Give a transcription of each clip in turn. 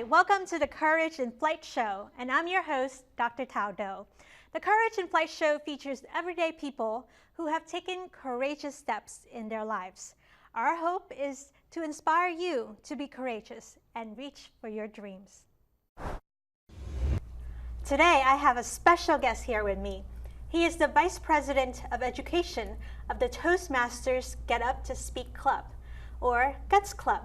welcome to the Courage in Flight Show, and I'm your host, Dr. Thao. The Courage in Flight Show features everyday people who have taken courageous steps in their lives. Our hope is to inspire you to be courageous and reach for your dreams. Today, I have a special guest here with me. He is the Vice President of Education of the Toastmasters Get Up to Speak Club, or GUTS Club,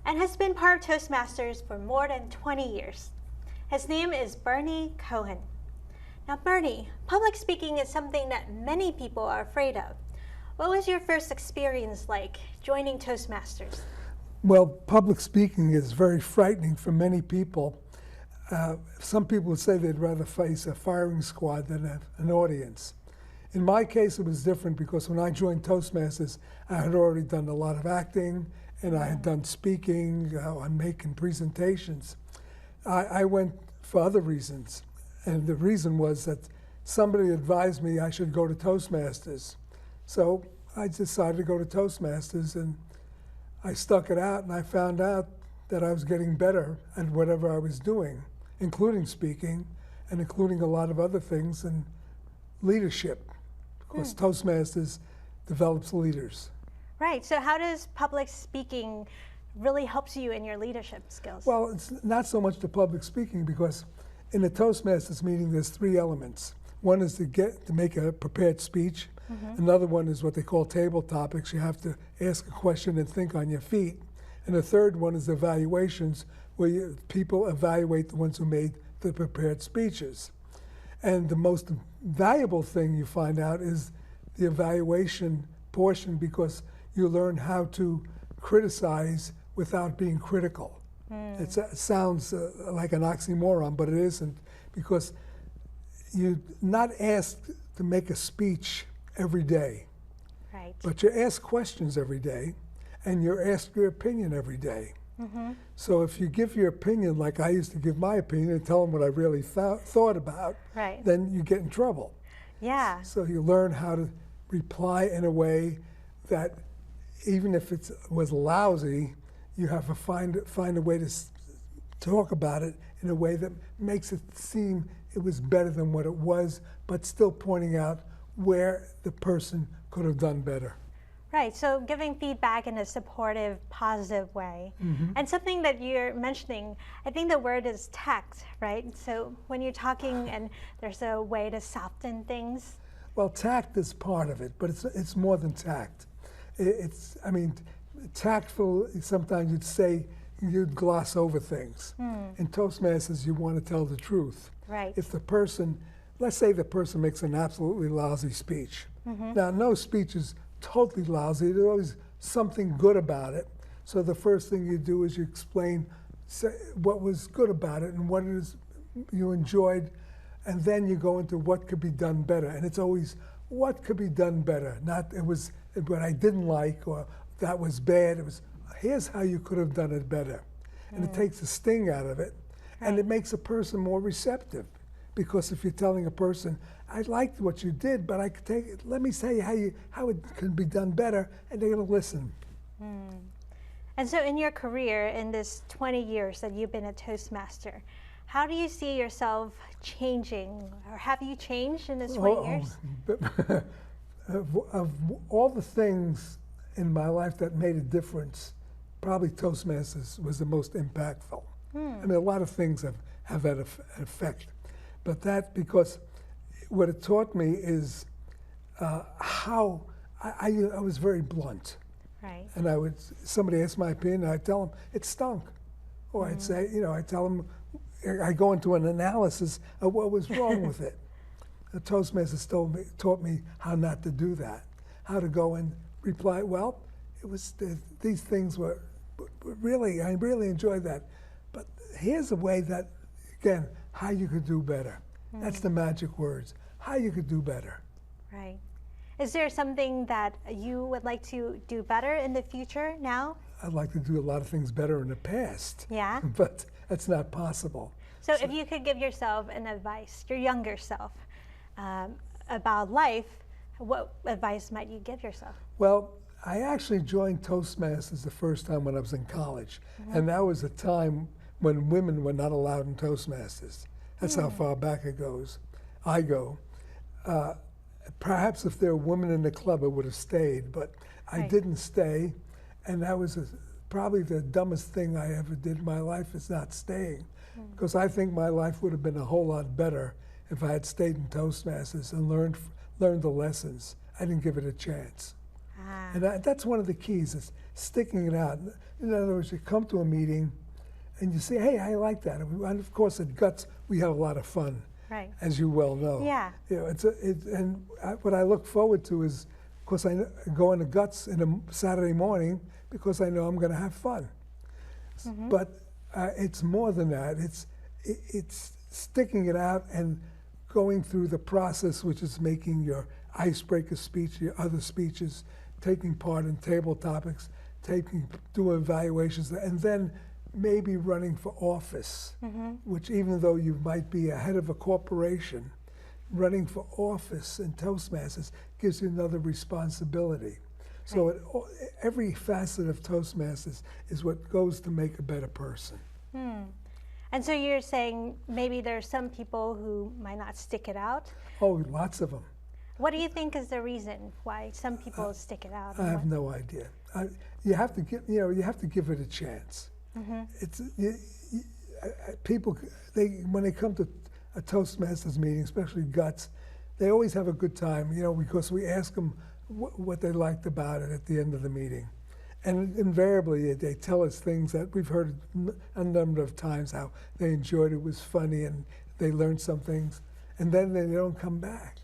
and has been part of Toastmasters for more than 20 years. His name is Bernie Cohen. Now, Bernie, public speaking is something that many people are afraid of. What was your first experience like joining Toastmasters? Well, public speaking is very frightening for many people. Some people would say they'd rather face a firing squad than an audience. In my case, it was different because when I joined Toastmasters, I had already done a lot of acting, and I had done speaking, and making presentations. I went for other reasons, and the reason was that somebody advised me I should go to Toastmasters. So I decided to go to Toastmasters, and I stuck it out, and I found out that I was getting better at whatever I was doing, including speaking, and including a lot of other things, and leadership, because Toastmasters develops leaders. Right, so how does public speaking really helps you in your leadership skills? Well, it's not so much the public speaking, because in a Toastmasters meeting, there's three elements. One is to make a prepared speech. Another one is what they call table topics. You have to ask a question and think on your feet. And the third one is evaluations, where people evaluate the ones who made the prepared speeches. And the most valuable thing you find out is the evaluation portion, because you learn how to criticize without being critical. It sounds like an oxymoron, but it isn't, because you're not asked to make a speech every day, right. But you're asked questions every day, and you're asked your opinion every day. So if you give your opinion, like I used to give my opinion and tell them what I really thought about, right. Then you get in trouble. Yeah. So you learn how to reply in a way that even if it was lousy, you have to find a way to talk about it in a way that makes it seem it was better than what it was, but still pointing out where the person could have done better. Right, so giving feedback in a supportive, positive way. And something that you're mentioning, I think the word is tact, right? So when you're talking and there's a way to soften things. Well, tact is part of it, but it's more than tact. I mean, tactful, sometimes you'd gloss over things. In Toastmasters, you want to tell the truth. Right. If the person, let's say the person makes an absolutely lousy speech. Now, no speech is totally lousy. There's always something good about it. So the first thing you do is you explain what was good about it and what it is you enjoyed, and then you go into what could be done better. And it's always what could be done better, not it was what I didn't like or that was bad. It was here's how you could have done it better. And it takes the sting out of it, and it makes a person more receptive. Because if you're telling a person, I liked what you did, but I could take it, let me say how it can be done better, and they're going to listen. And so in your career, in this 20 years that you've been a Toastmaster, how do you see yourself changing, or have you changed in this 20 years? Of all the things in my life that made a difference, probably Toastmasters was the most impactful. I mean, a lot of things have had an effect. But that, because what it taught me is how I was very blunt. Right. And somebody asked my opinion, I'd tell them it stunk. Or I'd say, I tell them, I go into an analysis of what was wrong with it. The Toastmasters taught me how not to do that, how to go and reply, well, it was these things were really, I really enjoyed that. But here's a way that, again, how you could do better. That's the magic words, how you could do better. Right. Is there something that you would like to do better in the future now? I'd like to do a lot of things better in the past. Yeah. But that's not possible. So if you could give yourself an advice, your younger self, about life, what advice might you give yourself? Well, I actually joined Toastmasters the first time when I was in college. And that was a time when women were not allowed in Toastmasters. That's how far back it goes. I go. Perhaps if there were women in the club, I would have stayed, but I didn't stay, and that was probably the dumbest thing I ever did in my life, is not staying, because I think my life would have been a whole lot better if I had stayed in Toastmasters and learned the lessons. I didn't give it a chance. And that's one of the keys, is sticking it out. In other words, you come to a meeting and you say, hey, I like that. And of course, at GUTS, we have a lot of fun, as you well know. Yeah. You know, what I look forward to is, of course, I go into GUTS in a Saturday morning because I know I'm going to have fun. But it's more than that. It's sticking it out and going through the process, which is making your icebreaker speech, your other speeches, taking part in table topics, doing evaluations, and then maybe running for office, which, even though you might be a head of a corporation, running for office in Toastmasters gives you another responsibility. So every facet of Toastmasters is what goes to make a better person. And so you're saying maybe there's some people who might not stick it out? Oh, lots of them. What do you think is the reason why some people stick it out? I have no idea. You have to give it a chance. It's people. When they come to a Toastmasters meeting, especially GUTS, they always have a good time. You know, because we ask them what they liked about it at the end of the meeting, and invariably they tell us things that we've heard a number of times, how they enjoyed it, was funny, and they learned some things, and then they don't come back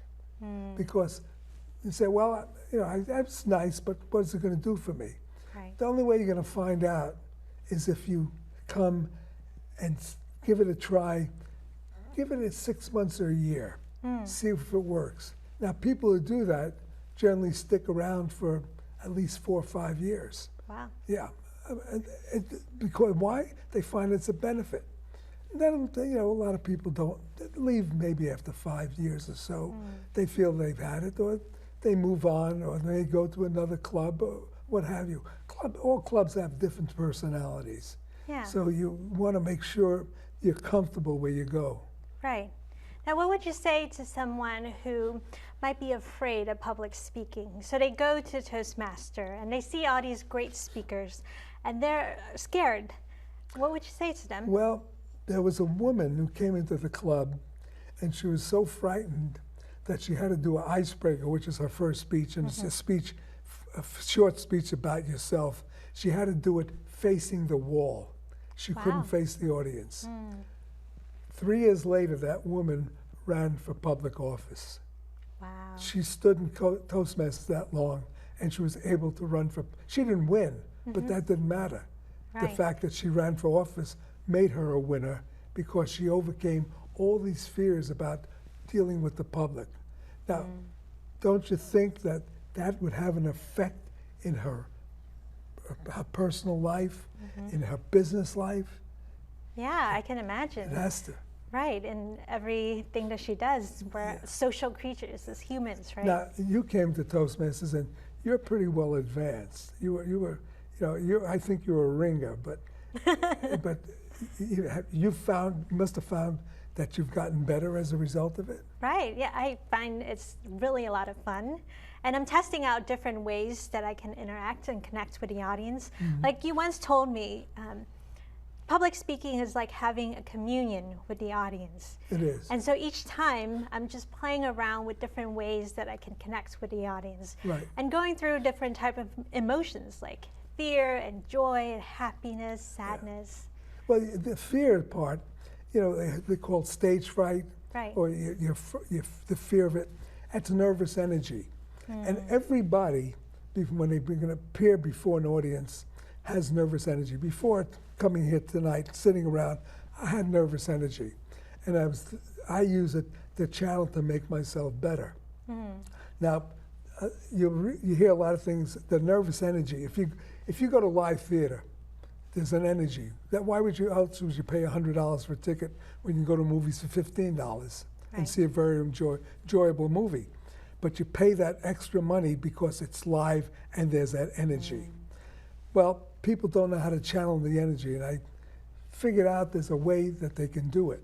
because they say, well, you know, that's nice, but what is it going to do for me? The only way you're going to find out is if you come and give it a try. Give it 6 months or a year. See if it works. Now, people who do that generally stick around for at least 4 or 5 years. Wow. Yeah. Because why? They find it's a benefit. Then, you know, a lot of people don't leave maybe after 5 years or so. They feel they've had it, or they move on, or they go to another club, or what have you. All clubs have different personalities. Yeah. So you want to make sure you're comfortable where you go. Right. Now, what would you say to someone who might be afraid of public speaking? So they go to Toastmaster and they see all these great speakers and they're scared. What would you say to them? Well, there was a woman who came into the club and she was so frightened that she had to do an icebreaker, which is her first speech, and it's a short speech about yourself. She had to do it facing the wall. She couldn't face the audience. 3 years later, that woman ran for public office. Wow. She stood in Toastmasters that long, and she was able to run for, she didn't win, but that didn't matter. The fact that she ran for office made her a winner because she overcame all these fears about dealing with the public. Now, don't you think that that would have an effect in her personal life, in her business life? Yeah, I can imagine. It has to. Right, in everything that she does, we're social creatures as humans, right? Now, you came to Toastmasters and you're pretty well advanced. You were, you know, I think you were a ringer, but you must have found that you've gotten better as a result of it. Right, yeah, I find it's really a lot of fun. And I'm testing out different ways that I can interact and connect with the audience. Like you once told me, public speaking is like having a communion with the audience. It is. And so each time I'm just playing around with different ways that I can connect with the audience. Right. And going through different type of emotions like fear and joy and happiness, sadness. Well, the fear part, you know, they call it stage fright, or the fear of it. That's nervous energy. And everybody, when they're going to appear before an audience, has nervous energy. Before coming here tonight, sitting around, I had nervous energy. And I use it, the channel, to make myself better. Now, you hear a lot of things, the nervous energy. If you go to live theater, there's an energy. Why would you else would you pay $100 for a ticket when you can go to movies for $15 and see a very enjoyable movie? But you pay that extra money because it's live and there's that energy. Well, people don't know how to channel the energy, and I figured out there's a way that they can do it.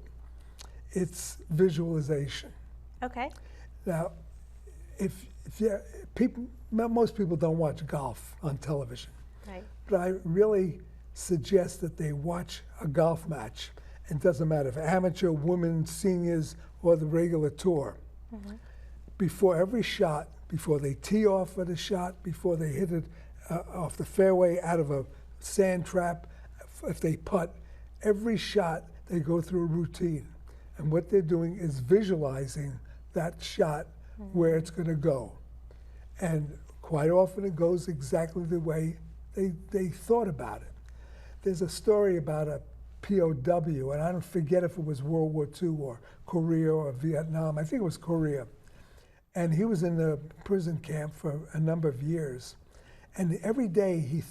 It's visualization. Okay. Now, most people don't watch golf on television. Right. But I really suggest that they watch a golf match. It doesn't matter if amateur, women, seniors, or the regular tour. Before every shot, before they tee off for the shot, before they hit it off the fairway out of a sand trap, if they putt, every shot they go through a routine. And what they're doing is visualizing that shot where it's going to go. And quite often it goes exactly the way they thought about it. There's a story about a POW, and I don't forget if it was World War II or Korea or Vietnam. I think it was Korea. And he was in the prison camp for a number of years. And every day he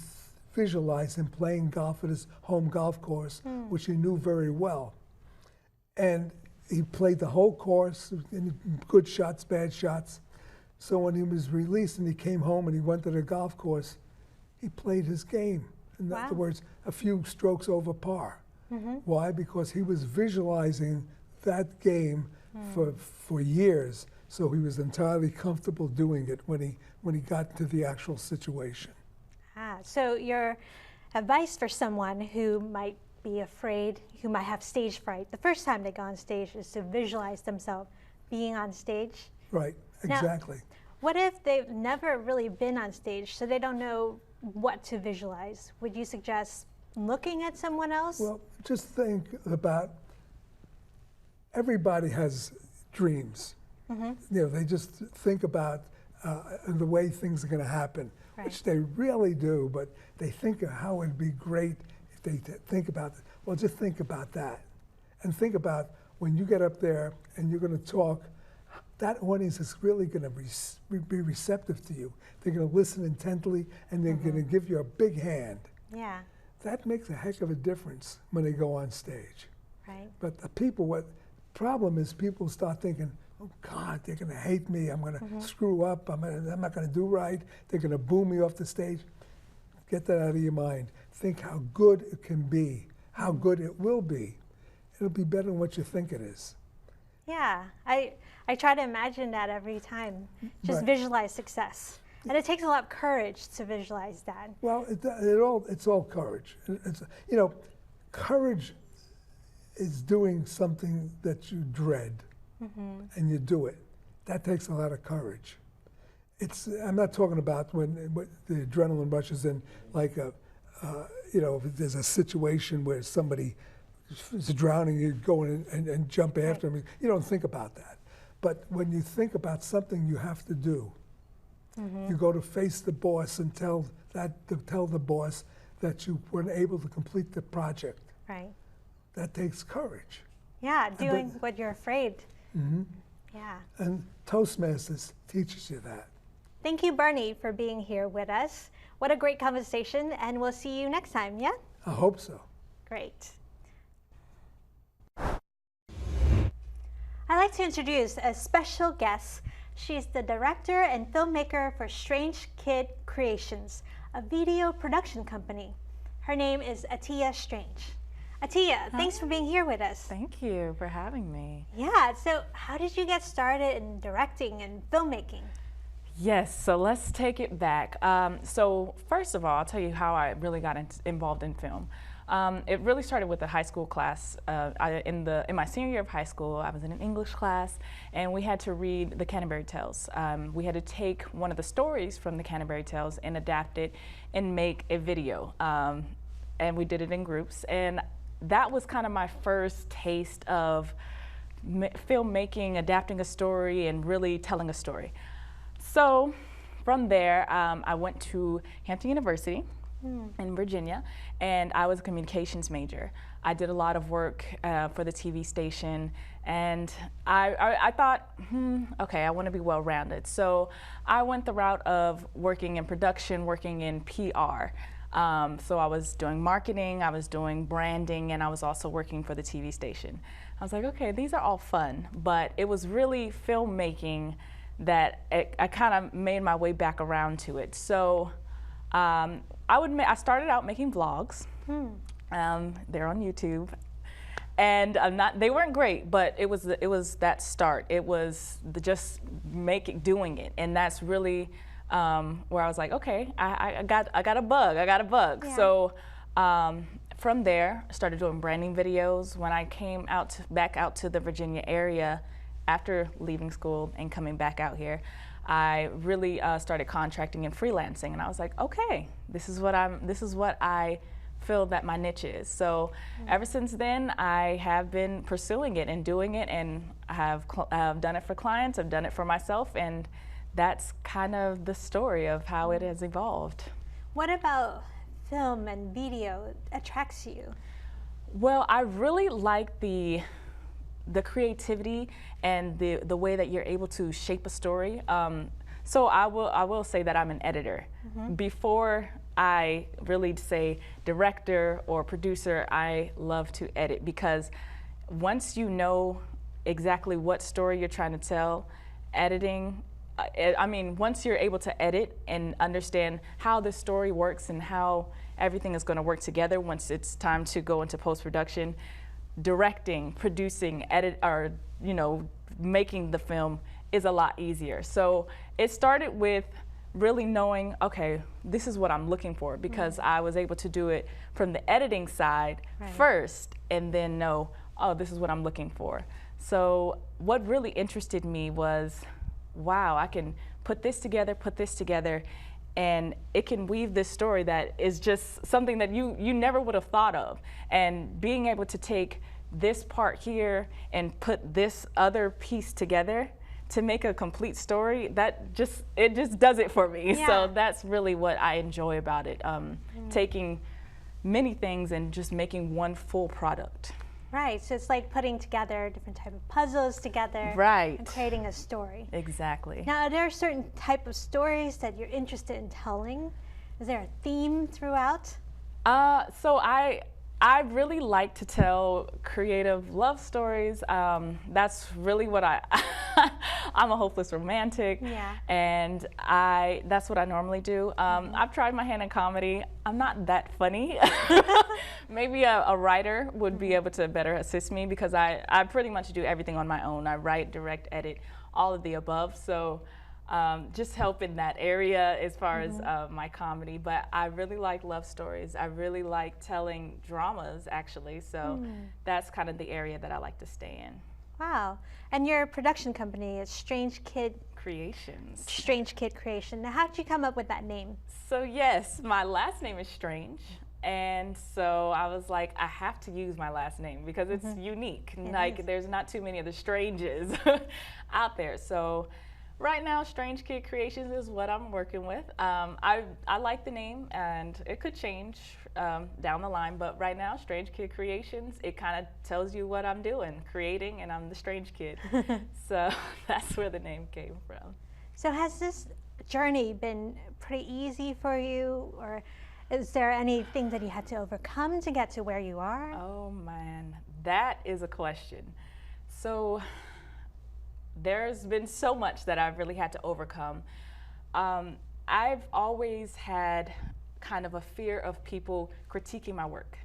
visualized him playing golf at his home golf course, which he knew very well. And he played the whole course, good shots, bad shots. So when he was released and he came home and he went to the golf course, he played his game. In other words, a few strokes over par. Why? Because he was visualizing that game for years, so he was entirely comfortable doing it when he got to the actual situation. So your advice for someone who might be afraid, who might have stage fright, the first time they go on stage is to visualize themselves being on stage? Right, exactly. Now, what if they've never really been on stage, so they don't know what to visualize? Would you suggest looking at someone else? Well, just think about, everybody has dreams. You know, they just think about the way things are going to happen, which they really do, but they think of how it would be great if they think about it. Well, just think about that. And think about when you get up there and you're going to talk, that audience is really going to be receptive to you. They're going to listen intently, and they're going to give you a big hand. Yeah. That makes a heck of a difference when they go on stage. Right. But the people, what problem is people start thinking, oh God, they're going to hate me. I'm going to screw up. I'm not going to do right. They're going to boo me off the stage. Get that out of your mind. Think how good it can be, how good it will be. It'll be better than what you think it is. Yeah, I try to imagine that every time. Just visualize success. And it takes a lot of courage to visualize that. Well, it's all courage. You know, courage is doing something that you dread, and you do it. That takes a lot of courage. I'm not talking about when the adrenaline rushes in, like you know, if there's a situation where somebody is drowning, you go in and jump after them. You don't think about that. But when you think about something you have to do, you go to face the boss and tell the boss that you weren't able to complete the project. Right. That takes courage. Yeah, doing what you're afraid. Yeah. And Toastmasters teaches you that. Thank you, Bernie, for being here with us. What a great conversation, and we'll see you next time, yeah? I hope so. Great. I'd like to introduce a special guest. She's the director and filmmaker for Strange Kid Creations, a video production company. Her name is Atiya Strange. Atiya, thanks for being here with us. Thank you for having me. Yeah, so how did you get started in directing and filmmaking? Yes, so let's take it back. So first of all, I'll tell you how I really got involved in film. It really started with a high school class. In my senior year of high school, I was in an English class, and we had to read the Canterbury Tales. We had to take one of the stories from the Canterbury Tales and adapt it and make a video. And we did it in groups. And that was kind of my first taste of filmmaking, adapting a story, and really telling a story. So from there, I went to Hampton University in Virginia, and I was a communications major. I did a lot of work for the TV station, and I thought, okay, I want to be well-rounded. So I went the route of working in production, working in PR. So I was doing marketing, I was doing branding, and I was also working for the TV station. I was like, okay, these are all fun, but it was really filmmaking that I kind of made my way back around to it. So I started out making vlogs, They're on YouTube. And they weren't great, but it was that start. It was just doing it. And that's really where I was like, okay, I got a bug. Yeah. So from there, I started doing branding videos. When I came back out to the Virginia area after leaving school and coming back out here, I really started contracting and freelancing. And I was like, okay, this is what I feel that my niche is. So ever since then, I have been pursuing it and doing it, and I have done it for clients, I've done it for myself, and that's kind of the story of how it has evolved. What about film and video attracts you? Well, I really like the creativity and the way that you're able to shape a story. So I will say that I'm an editor. Before I really say director or producer, I love to edit, because once you know exactly what story you're trying to tell, editing, once you're able to edit and understand how the story works and how everything is going to work together, once it's time to go into post-production, directing, producing, making the film is a lot easier. So it started with really knowing, okay, this is what I'm looking for, because I was able to do it from the editing side first, and then know, oh, this is what I'm looking for. So what really interested me was, wow, I can put this together, and it can weave this story that is just something that you never would have thought of. And being able to take this part here and put this other piece together to make a complete story, it just does it for me. Yeah. So that's really what I enjoy about it, taking many things and just making one full product. Right, so it's like putting together different type of puzzles together, right, and creating a story. Exactly. Now, are there certain type of stories that you're interested in telling? Is there a theme throughout? So I really like to tell creative love stories. That's really what I'm a hopeless romantic, and that's what I normally do. I've tried my hand in comedy. I'm not that funny. Maybe a writer would be able to better assist me, because I pretty much do everything on my own. I write, direct, edit, all of the above. So just help in that area as far as my comedy. But I really like love stories. I really like telling dramas, actually. So that's kind of the area that I like to stay in. Wow. And your production company is Strange Kid Creations. Strange Kid Creation. Now, how did you come up with that name? So yes, my last name is Strange. And so I was like, I have to use my last name because it's unique. There's not too many of the Stranges out there. So right now, Strange Kid Creations is what I'm working with. I like the name, and it could change down the line, but right now, Strange Kid Creations, it kind of tells you what I'm doing, creating, and I'm the strange kid. So that's where the name came from. So has this journey been pretty easy for you, or is there anything that you had to overcome to get to where you are? Oh man, that is a question. So there's been so much that I've really had to overcome. I've always had kind of a fear of people critiquing my work.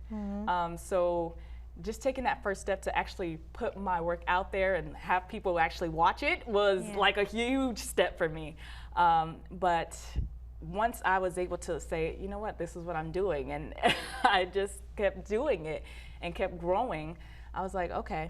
So just taking that first step to actually put my work out there and have people actually watch it was like a huge step for me. But once I was able to say, you know what, this is what I'm doing, and I just kept doing it and kept growing, I was like, okay,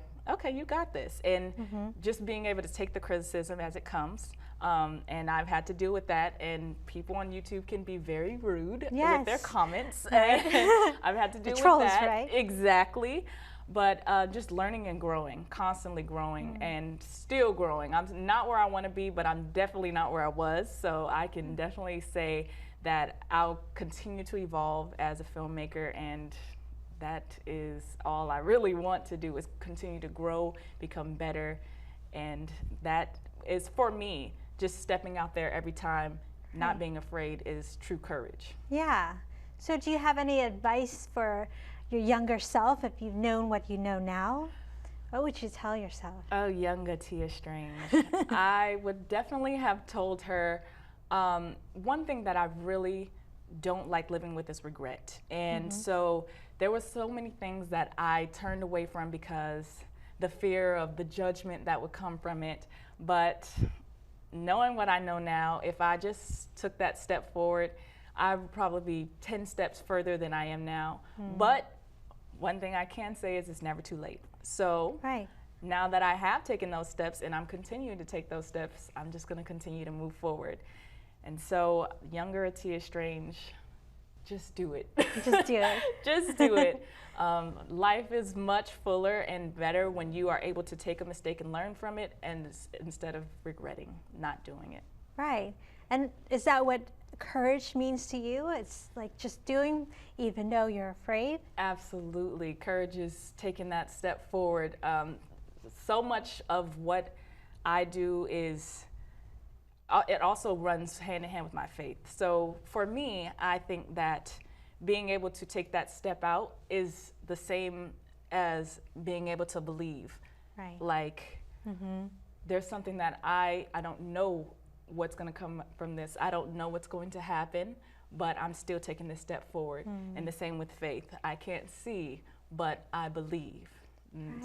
you got this. And just being able to take the criticism as it comes. And I've had to deal with that. And people on YouTube can be very rude with their comments. And I've had to deal with that. Right? Exactly. But just learning and growing, constantly growing and still growing. I'm not where I want to be, but I'm definitely not where I was. So I can definitely say that I'll continue to evolve as a filmmaker, and that is all I really want to do, is continue to grow, become better. And that is, for me, just stepping out there every time, not being afraid, is true courage. Yeah. So do you have any advice for your younger self, if you've known what you know now? What would you tell yourself? Oh, young Atiya Strange. I would definitely have told her, one thing that I really don't like living with is regret. And so there were so many things that I turned away from because the fear of the judgment that would come from it. But knowing what I know now, if I just took that step forward, I would probably be 10 steps further than I am now. But one thing I can say is it's never too late. So now that I have taken those steps and I'm continuing to take those steps, I'm just going to continue to move forward. And so, younger Atiya Strange, just do it. Just do it. Just do it. Life is much fuller and better when you are able to take a mistake and learn from it, and instead of regretting not doing it. Right. And is that what courage means to you? It's like just doing even though you're afraid? Absolutely. Courage is taking that step forward. So much of what I do is, it also runs hand in hand with my faith. So for me, I think that being able to take that step out is the same as being able to believe. Right. Like, there's something that I don't know what's going to come from this. I don't know what's going to happen, but I'm still taking this step forward. And the same with faith. I can't see, but I believe.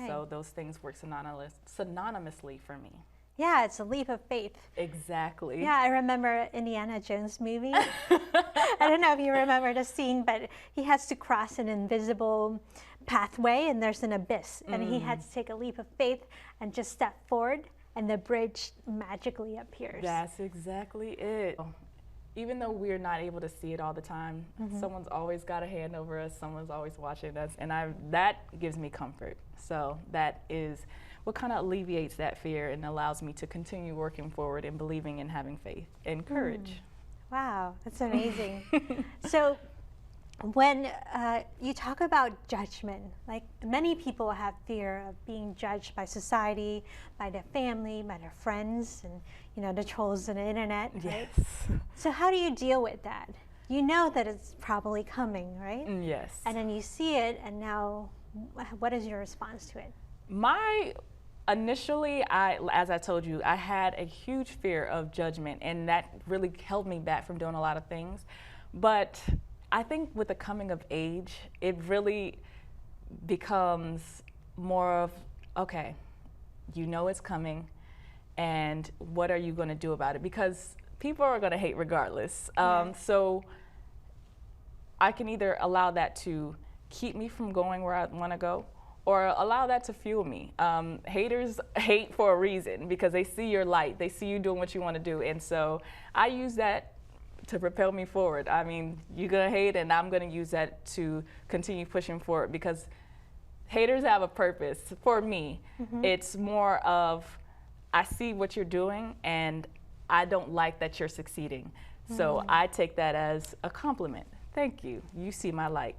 So those things work synonymously for me. Yeah, it's a leap of faith. Exactly. Yeah, I remember Indiana Jones movie. I don't know if you remember the scene, but he has to cross an invisible pathway and there's an abyss. And he had to take a leap of faith and just step forward, and the bridge magically appears. That's exactly it. Even though we're not able to see it all the time, someone's always got a hand over us, someone's always watching us, and that gives me comfort. So that is what kind of alleviates that fear and allows me to continue working forward and believing and having faith and courage. Wow, that's amazing. So when you talk about judgment, like many people have fear of being judged by society, by their family, by their friends, and the trolls on the internet, right? Yes. So how do you deal with that? You know that it's probably coming, right? Yes. And then you see it, and now what is your response to it? Initially, as I told you, I had a huge fear of judgment, and that really held me back from doing a lot of things. But I think with the coming of age, it really becomes more of, okay, you know it's coming, and what are you going to do about it? Because people are going to hate regardless. So I can either allow that to keep me from going where I want to go, or allow that to fuel me. Haters hate for a reason because they see your light, they see you doing what you want to do, and so I use that to propel me forward. I mean, you're gonna hate, and I'm gonna use that to continue pushing forward because haters have a purpose. For me, it's more of, I see what you're doing, and I don't like that you're succeeding. So I take that as a compliment. Thank you. You see my light.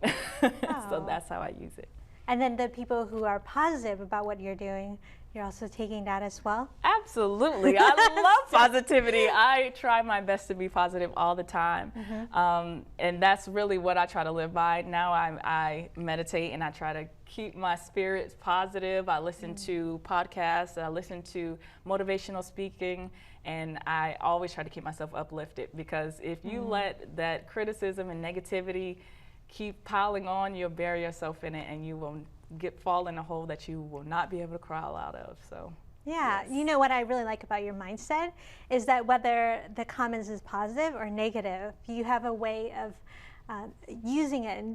So that's how I use it. And then the people who are positive about what you're doing, you're also taking that as well? Absolutely. I love positivity. I try my best to be positive all the time. And that's really what I try to live by. Now I meditate and I try to keep my spirits positive. I listen to podcasts, I listen to motivational speaking, and I always try to keep myself uplifted, because if you let that criticism and negativity keep piling on, you'll bury yourself in it and you will fall in a hole that you will not be able to crawl out of. So yeah, yes. You know what I really like about your mindset is that whether the comments is positive or negative, you have a way of using it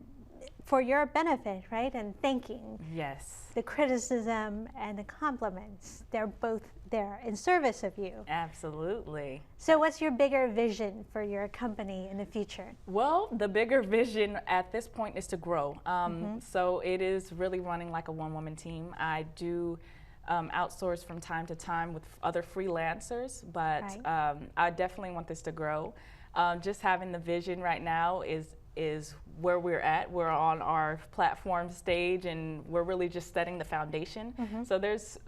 for your benefit, right? And thanking. Yes. The criticism and the compliments, they're both there in service of you. Absolutely. So what's your bigger vision for your company in the future? Well, the bigger vision at this point is to grow. So it is really running like a one-woman team. I do outsource from time to time with other freelancers, but I definitely want this to grow. Just having the vision right now is where we're at. We're on our platform stage and we're really just setting the foundation. So there's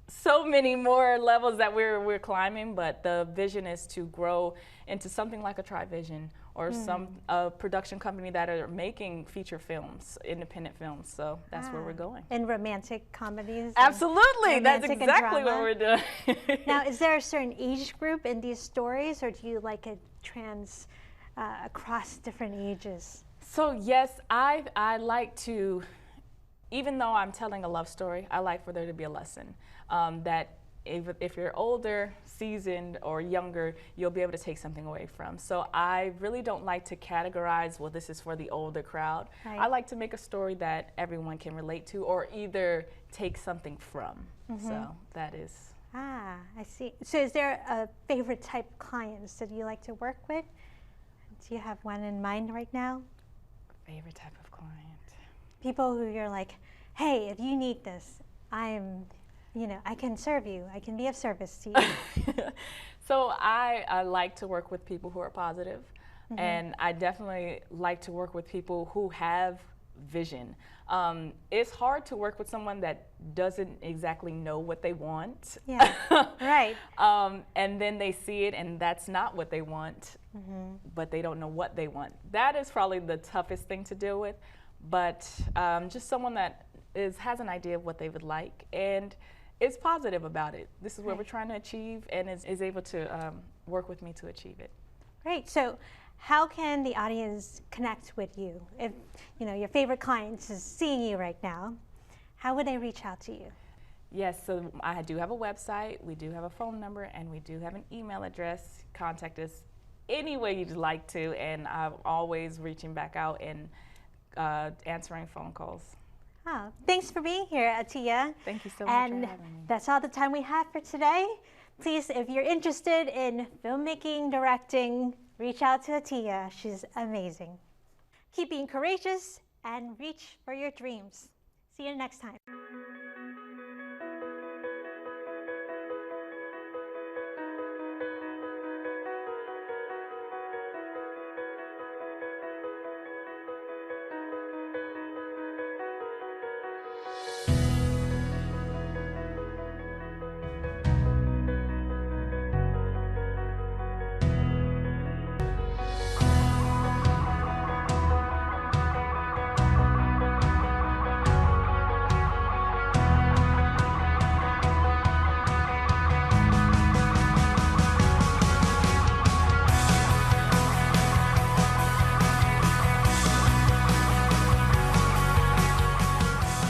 so many more levels that we're climbing, but the vision is to grow into something like a TriVision or some production company that are making feature films, independent films. So that's where we're going. And romantic comedies? Absolutely, that's exactly what we're doing. Now, is there a certain age group in these stories, or do you like it across different ages? So yes, I like to, even though I'm telling a love story, I like for there to be a lesson that if you're older, seasoned, or younger, you'll be able to take something away from. So I really don't like to categorize, well, this is for the older crowd. Right. I like to make a story that everyone can relate to or either take something from. So that is. Ah, I see. So is there a favorite type of clients that you like to work with? Do you have one in mind right now? Favorite type of client? People who you're like, hey, if you need this, I can serve you. I can be of service to you. So I like to work with people who are positive, and I definitely like to work with people who have vision. It's hard to work with someone that doesn't exactly know what they want. Yeah, right. And then they see it and that's not what they want, but they don't know what they want. That is probably the toughest thing to deal with, but just someone that has an idea of what they would like and is positive about it. This is what we're trying to achieve and is able to work with me to achieve it. Great. So how can the audience connect with you? If your favorite client is seeing you right now, how would they reach out to you? Yes, so I do have a website, we do have a phone number, and we do have an email address. Contact us any way you'd like to, and I'm always reaching back out and answering phone calls. Oh, thanks for being here, Atiya. Thank you so much and for having me. that's all the time we have for today. Please, if you're interested in filmmaking, directing, reach out to Atiya. She's amazing. Keep being courageous and reach for your dreams. See you next time.